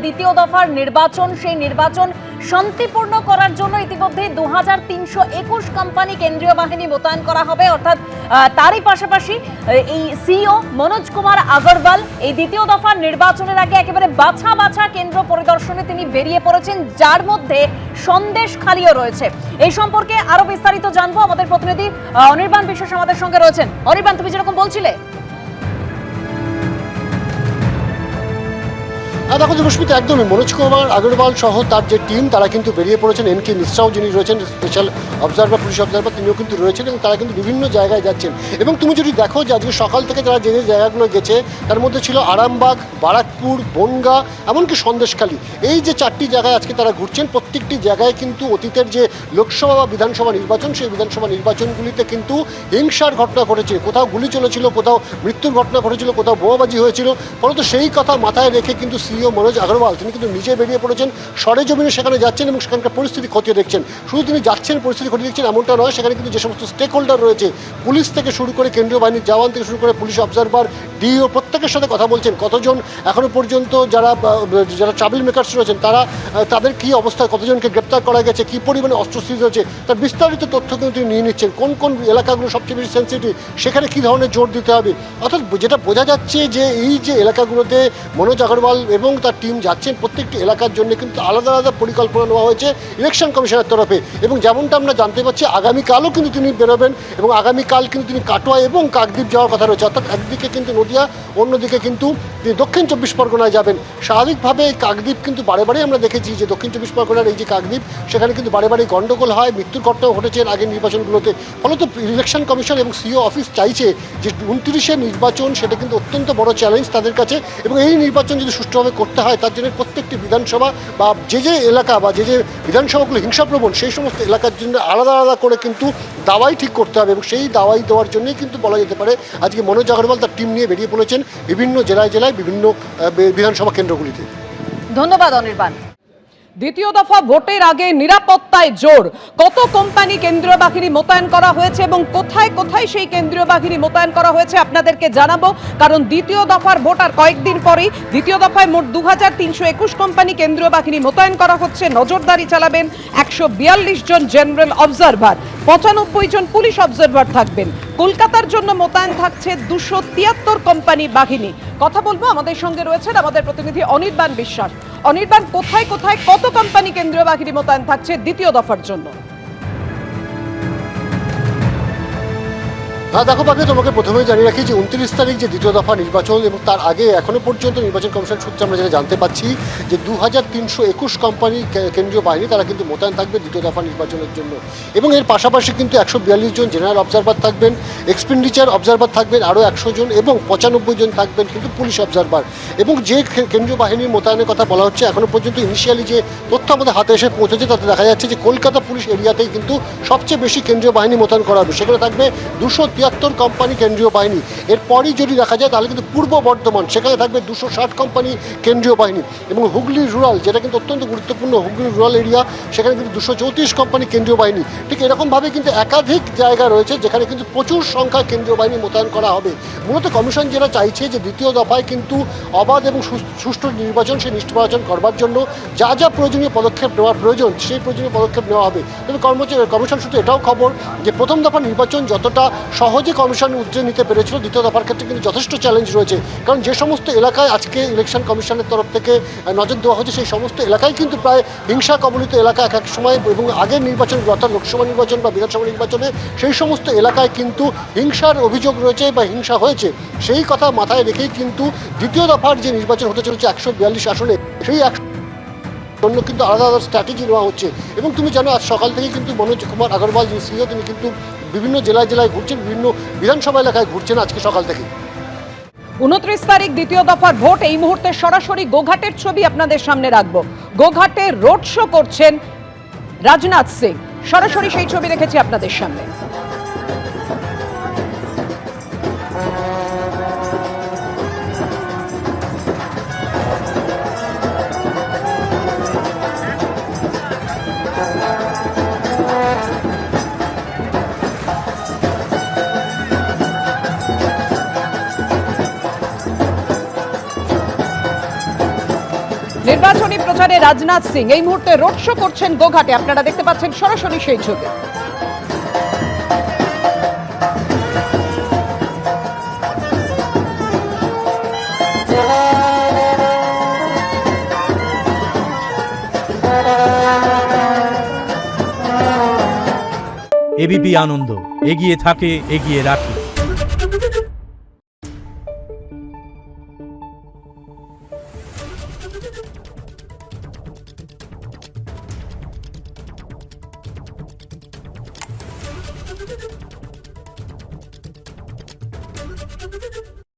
দ্বিতীয় দফার নির্বাচন, সেই নির্বাচন শান্তিপূর্ণ করার জন্য ইতিমধ্যে 2321 কোম্পানি কেন্দ্রীয় বাহিনী মোতায়েন করা হবে। অর্থাৎ তারই পাশাপাশি এই সিইও মনোজ কুমার আগরওয়াল এই দ্বিতীয় দফার নির্বাচনের আগে একেবারে বাছা বাছা কেন্দ্র পরিদর্শনে তিনি বেরিয়ে পড়েছেন, যার মধ্যে সন্দেশখালিও রয়েছে। এই সম্পর্কে আরো বিস্তারিত জানবো, আমাদের প্রতিনিধি অনির্বাণ বিশ্বাস আমাদের সঙ্গে রয়েছেন। অনির্বাণ, তুমি যেরকম বলছিলে। দেখো দেবস্মিতা, একদমই মনোজ কুমার আগরওয়াল সহ তার যে টিম তারা কিন্তু বেরিয়ে পড়েছেন। এনকে মিশ্রাও যিনি রয়েছেন স্পেশাল অবজারভার, পুলিশ অবজারভার, তিনিও কিন্তু রয়েছেন এবং তারা কিন্তু বিভিন্ন জায়গায় যাচ্ছেন। এবং তুমি যদি দেখো যে আজকে সকাল থেকে তারা যে যে জায়গাগুলো গেছে তার মধ্যে ছিল আরামবাগ, বারাকপুর, বনগা, এমনকি সন্দেশখালী। এই যে 4টি জায়গায় আজকে তারা ঘুরছেন, প্রত্যেকটি জায়গায় কিন্তু অতীতের যে লোকসভা বা বিধানসভা নির্বাচন, সেই বিধানসভা নির্বাচনগুলিতে কিন্তু হিংসার ঘটনা ঘটেছে। কোথাও গুলি চলেছিল, কোথাও মৃত্যুর ঘটনা ঘটেছিল, কোথাও বোমাবাজি হয়েছিল। ফলত সেই কথা মাথায় রেখে কিন্তু সিইও মনোজ আগরওয়াল তিনি কিন্তু নিজে বেরিয়ে পড়েছেন, সরেজমিনে সেখানে যাচ্ছেন এবং সেখানকার পরিস্থিতি খতিয়ে দেখছেন। শুধু তিনি যাচ্ছেন, পরিস্থিতি খতিয়ে দেখছেন এমনটা নয়, সেখানে কিন্তু যে সমস্ত স্টেক হোল্ডার রয়েছে, পুলিশ থেকে শুরু করে কেন্দ্রীয় বাহিনীর জওয়ান থেকে শুরু করে পুলিশ অবজারভার, ডিও, প্রত্যেকের সাথে কথা বলছেন। কতজন এখনও পর্যন্ত যারা ট্রাভেল মেকার্স রয়েছেন তাদের কী অবস্থা, কতজনকে গ্রেপ্তার করা গেছে, কী পরিমাণে অস্ত্র সিজ হয়েছে, তার বিস্তারিত তথ্য কিন্তু তিনি নিয়ে নিচ্ছেন। কোন কোন এলাকাগুলো সবচেয়ে বেশি সেন্সিটিভ, সেখানে কী ধরনের জোর দিতে হবে। অর্থাৎ যেটা বোঝা যাচ্ছে যে এই যে এলাকাগুলোতে মনোজ আগরওয়াল এবং তার টিম যাচ্ছেন, প্রত্যেকটি এলাকার জন্য কিন্তু আলাদা আলাদা পরিকল্পনা নেওয়া হয়েছে ইলেকশন কমিশনের তরফে। এবং যেমনটা আমরা জানতে পারছি আগামীকালও কিন্তু তিনি বেরোবেন এবং আগামীকাল কিন্তু তিনি কাটোয়া এবং কাকদ্বীপ যাওয়ার কথা রয়েছে। অর্থাৎ একদিকে কিন্তু নদিয়া, অন্যদিকে কিন্তু তিনি দক্ষিণ 24 পরগনায় যাবেন। স্বাভাবিকভাবে এই কাকদ্বীপ কিন্তু বারে বারে আমরা দেখেছি যে দক্ষিণ 24 পরগনার এই যে কাকদ্বীপ, সেখানে কিন্তু বারে বারে গণ্ডগোল হয়, মৃত্যুর ঘটনাও ঘটেছে আগের নির্বাচনগুলোতে। ফলত ইলেকশন কমিশন এবং সিইও অফিস চাইছে যে 29-এর নির্বাচন, সেটা কিন্তু অত্যন্ত বড় চ্যালেঞ্জ তাদের কাছে এবং এই নির্বাচন যদি সুষ্ঠুভাবে করতে হয় তার জন্য প্রত্যেকটি বিধানসভা বা যে যে এলাকা বা যে যে বিধানসভাগুলো হিংসাপ্রবণ, সেই সমস্ত এলাকার জন্য আলাদা আলাদা করে কিন্তু দাওয়াই ঠিক করতে হবে এবং সেই দাওয়াই দেওয়ার জন্যই কিন্তু বলা যেতে পারে আজকে মনোজ আগরওয়াল তার টিম নিয়ে বেরিয়ে পড়েছেন বিভিন্ন জেলায় জেলায় বিভিন্ন বিধানসভা কেন্দ্রগুলিতে। ধন্যবাদ অনির্বাণ। দ্বিতীয় দফা ভোটের আগে নিরাপত্তায় জোর, কত কোম্পানি কেন্দ্রীয় বাহিনী মোতায়েন করা হয়েছে এবং কোথায় কোথায় সেই কেন্দ্রীয় বাহিনী মোতায়েন করা হয়েছে আপনাদেরকে জানাবো। কারণ দ্বিতীয় দফার ভোট আর কয়েকদিন পরেই। দ্বিতীয় দফায় মোট 2321 কোম্পানি কেন্দ্রীয় বাহিনী মোতায়েন করা হচ্ছে। নজরদারি চালাবেন 142 জন জেনারেল অবজারভার, 95 জন পুলিশ অবজারভার থাকবেন। কলকাতার জন্য মোতায়েন থাকছে 273 কোম্পানি বাহিনী। কথা বলবো, আমাদের সঙ্গে রয়েছেন আমাদের প্রতিনিধি অনির্বাণ বিশ্বাস। অনির্বাণ, কোথায় কোথায় কত কোম্পানি কেন্দ্রীয় বাহিনী মোতায়েন থাকছে দ্বিতীয় দফার জন্য? দেখো পাবে, তোমাকে প্রথমেই জানিয়ে রাখি যে 29 তারিখ যে দ্বিতীয় দফা নির্বাচন এবং তার আগে এখনও পর্যন্ত নির্বাচন কমিশন সূত্রে আমরা যেটা জানতে পাচ্ছি যে 2321 কোম্পানি কেন্দ্রীয় বাহিনী তারা কিন্তু মোতায়েন থাকবে দ্বিতীয় দফা নির্বাচনের জন্য। এবং এর পাশাপাশি কিন্তু 142 জন জেনারেল অবজারভার থাকবেন, এক্সপেন্ডিচার অবজারভার থাকবেন আরও 100 জন এবং 95 জন থাকবেন কিন্তু পুলিশ অবজারভার। এবং যে কেন্দ্রীয় বাহিনীর মোতায়েনের কথা বলা হচ্ছে, এখনও পর্যন্ত ইনিশিয়ালি যে তথ্য আমাদের হাতে এসে পৌঁছেছে তাতে দেখা যাচ্ছে যে কলকাতা পুলিশ এরিয়াতেই কিন্তু সবচেয়ে বেশি কেন্দ্রীয় বাহিনী মোতায়েন করা হবে। সেখানে থাকবে 273 কোম্পানি কেন্দ্রীয় বাহিনী। এরপরই যদি দেখা যায় তাহলে কিন্তু পূর্ব বর্ধমান, সেখানে থাকবে 260 কোম্পানি কেন্দ্রীয় বাহিনী এবং হুগলি রুরাল, যেটা কিন্তু অত্যন্ত গুরুত্বপূর্ণ, হুগলি রুরাল এরিয়া, সেখানে কিন্তু 234 কোম্পানি কেন্দ্রীয় বাহিনী। ঠিক এরকমভাবে কিন্তু একাধিক জায়গা রয়েছে যেখানে কিন্তু প্রচুর সংখ্যায় কেন্দ্রীয় বাহিনী মোতায়েন করা হবে। মূলত কমিশন যেটা চাইছে যে দ্বিতীয় দফায় কিন্তু অবাধ এবং সুষ্ঠু নির্বাচন, সেই নির্বাচন করবার জন্য যা যা প্রয়োজনীয় পদক্ষেপ নেওয়ার প্রয়োজন, সেই প্রয়োজনীয় পদক্ষেপ নেওয়া হবে। তবে কমিশন সূত্রে এটাও খবর যে প্রথম দফা নির্বাচন যতটা সহজে কমিশন উদ্যোগ নিতে পেরেছিল, দ্বিতীয় দফার ক্ষেত্রে কিন্তু যথেষ্ট চ্যালেঞ্জ রয়েছে। কারণ যে সমস্ত এলাকায় আজকে ইলেকশন কমিশনের তরফ থেকে নজর দেওয়া হচ্ছে, সেই সমস্ত এলাকায় কিন্তু প্রায় হিংসা কবলিত এলাকা এক এক সময় এবং আগের নির্বাচন অর্থাৎ লোকসভা নির্বাচন বা বিধানসভা নির্বাচনে সেই সমস্ত এলাকায় কিন্তু হিংসার অভিযোগ রয়েছে বা হিংসা হয়েছে। সেই কথা মাথায় রেখেই কিন্তু দ্বিতীয় দফার যে নির্বাচন হতে চলেছে 142 আসনে, সেই জন্য কিন্তু আলাদা আলাদা স্ট্র্যাটেজি নেওয়া হচ্ছে। এবং তুমি জানো আজ সকাল থেকে কিন্তু মনোজ কুমার আগরওয়াল যিনি সিইও, তিনি কিন্তু বিভিন্ন জেলায় জেলায় ঘুরছেন, বিভিন্ন বিধানসভা এলাকায় ঘুরছেন আজকে সকাল থেকে। 29 তারিখ দ্বিতীয় দফার ভোট। এই মুহূর্তে সরাসরি গোঘাটের ছবি আপনাদের সামনে রাখবো। গোঘাটে রোড শো করছেন রাজনাথ সিং, সরাসরি সেই ছবি রেখেছি আপনাদের সামনে। নির্বাচনী প্রচারে রাজনাথ সিং এই মুহূর্তে রোড শো করছেন গোঘাটে। আপনারা দেখতে পাচ্ছেন সরাসরি সেই ছবি। এবিপি আনন্দ, এগিয়ে থাকে, এগিয়ে রাখে।